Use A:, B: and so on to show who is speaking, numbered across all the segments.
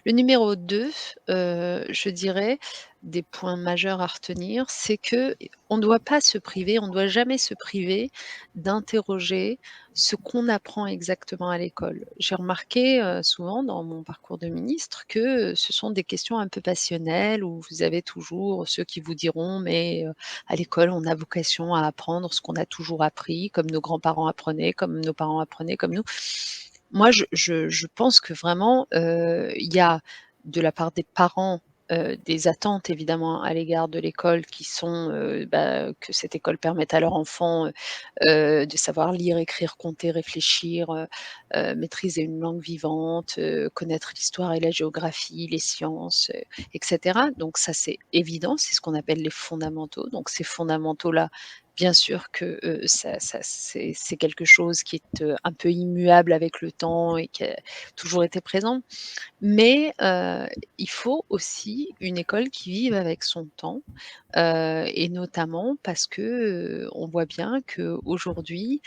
A: Le numéro 2, je dirais, des points majeurs à retenir, c'est qu'on ne doit pas se priver, on ne doit jamais se priver d'interroger ce qu'on apprend exactement à l'école. J'ai remarqué, souvent dans mon parcours de ministre que, ce sont des questions un peu passionnelles où vous avez toujours ceux qui vous diront: «Mais, à l'école, on a vocation à apprendre ce qu'on a toujours appris, comme nos grands-parents apprenaient, comme nos parents apprenaient, comme nous». Moi, je pense que vraiment, il y a de la part des parents, des attentes évidemment à l'égard de l'école qui sont, que cette école permette à leur enfant, de savoir lire, écrire, compter, réfléchir, maîtriser une langue vivante, connaître l'histoire et la géographie, les sciences, et cetera. Donc ça, c'est évident, c'est ce qu'on appelle les fondamentaux. Donc ces fondamentaux-là, bien sûr que, ça c'est quelque chose qui est, un peu immuable avec le temps et qui a toujours été présent. Mais, il faut aussi une école qui vive avec son temps, et notamment parce que, on voit bien qu'aujourd'hui,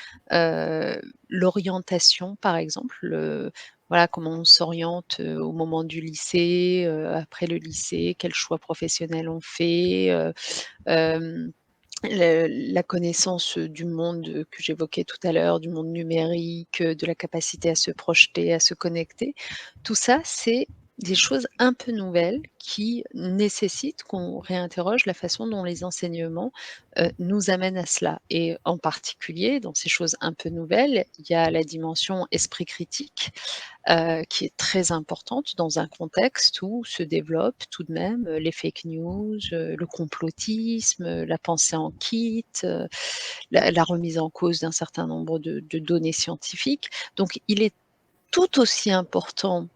A: l'orientation par exemple, voilà comment on s'oriente, au moment du lycée, après le lycée, quel choix professionnel on fait, hem la connaissance, du monde, que j'évoquais tout à l'heure, du monde numérique, de la capacité à se projeter, à se connecter, tout ça, c'est des choses un peu nouvelles qui nécessitent qu'on réinterroge la façon dont les enseignements, nous amènent à cela et en particulier dans ces choses un peu nouvelles, il y a la dimension esprit critique, qui est très importante dans un contexte où se développent tout de même, les fake news, le complotisme, la pensée en kit, la remise en cause d'un certain nombre de données scientifiques. Donc il est tout aussi important,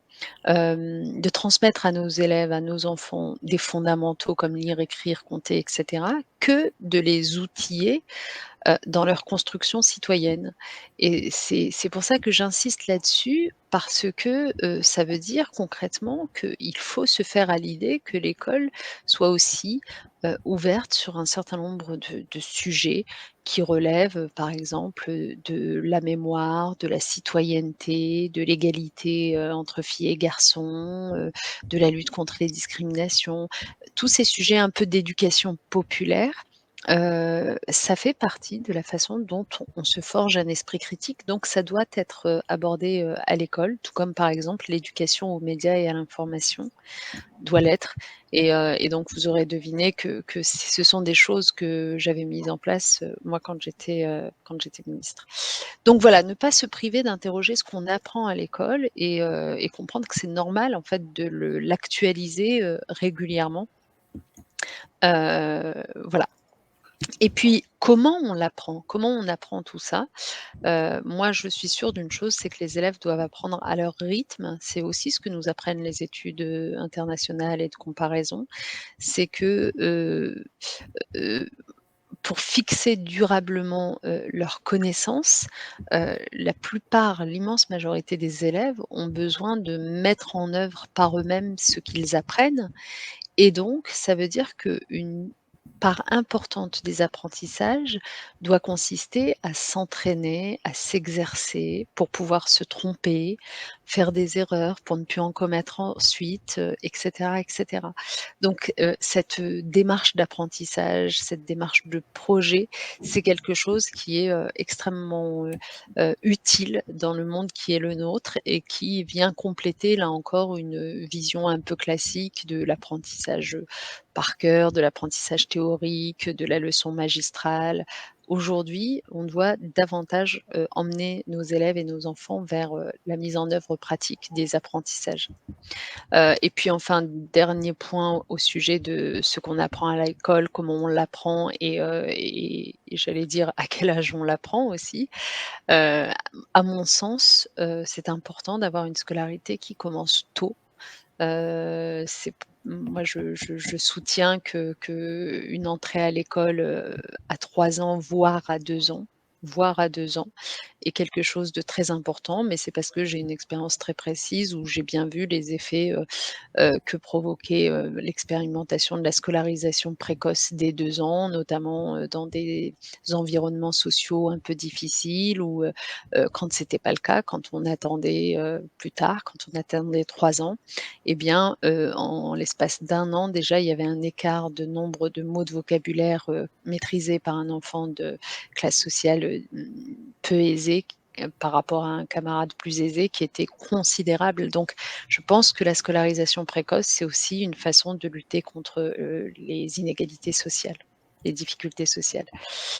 A: de transmettre à nos élèves, à nos enfants, des fondamentaux comme lire, écrire, compter et cetera, que de les outiller dans leur construction citoyenne et c'est pour ça que j'insiste là-dessus parce que, ça veut dire concrètement qu'il faut se faire à l'idée que l'école soit aussi, ouverte sur un certain nombre de sujets qui relèvent, par exemple, de la mémoire, de la citoyenneté, de l'égalité, entre filles et garçons, de la lutte contre les discriminations. Tous ces sujets un peu d'éducation populaire. Ça fait partie de la façon dont on se forge un esprit critique, donc ça doit être, abordé, à l'école, tout comme par exemple l'éducation aux médias et à l'information doit l'être et donc vous aurez deviné que ce sont des choses que j'avais mises en place, moi quand j'étais ministre. Donc voilà, ne pas se priver d'interroger ce qu'on apprend à l'école et comprendre que c'est normal en fait de l'actualiser, régulièrement. Voilà. Et puis, comment on l'apprend? Comment on apprend tout ça? Moi, je suis sûre d'une chose, c'est que les élèves doivent apprendre à leur rythme. C'est aussi ce que nous apprennent les études, internationales et de comparaison. C'est que, heu, pour fixer durablement, leurs connaissances, la plupart, l'immense majorité des élèves ont besoin de mettre en œuvre par eux-mêmes ce qu'ils apprennent et donc, ça veut dire qu'une part importante des apprentissages doit consister à s'entraîner, à s'exercer pour pouvoir se tromper, faire des erreurs pour ne plus en commettre ensuite, et cetera, et cetera. Donc, cette, démarche d'apprentissage, cette démarche de projet, c'est quelque chose qui est, extrêmement, utile dans le monde qui est le nôtre et qui vient compléter, là encore, une vision un peu classique de l'apprentissage, par cœur, de l'apprentissage théorique, de la leçon magistrale. Aujourd'hui, on doit davantage, emmener nos élèves et nos enfants vers, la mise en œuvre pratique des apprentissages. Et puis enfin, dernier point au sujet de ce qu'on apprend à l'école, comment on l'apprend et j'allais dire à quel âge on l'apprend aussi. Heu, à mon sens, c'est important d'avoir une scolarité qui commence tôt. C'est p moi je soutiens qu'une entrée à l'école, à 3 ans, voire à 2 ans, voire à 2 ans, est quelque chose de très important, mais c'est parce que j'ai une expérience très précise où j'ai bien vu les effets, que provoquait, l'expérimentation de la scolarisation précoce dès 2 ans, notamment, dans des environnements sociaux un peu difficiles ou, quand c'était pas le cas, quand on attendait, plus tard, quand on attendait 3 ans, eh bien, en l'espace d'1 an déjà, il y avait un écart de nombre de mots de vocabulaire, maîtrisés par un enfant de classe sociale, peu aisée, par rapport à un camarade plus aisé qui était considérable. Donc je pense que la scolarisation précoce, c'est aussi une façon de lutter contre, les inégalités sociales, les difficultés sociales.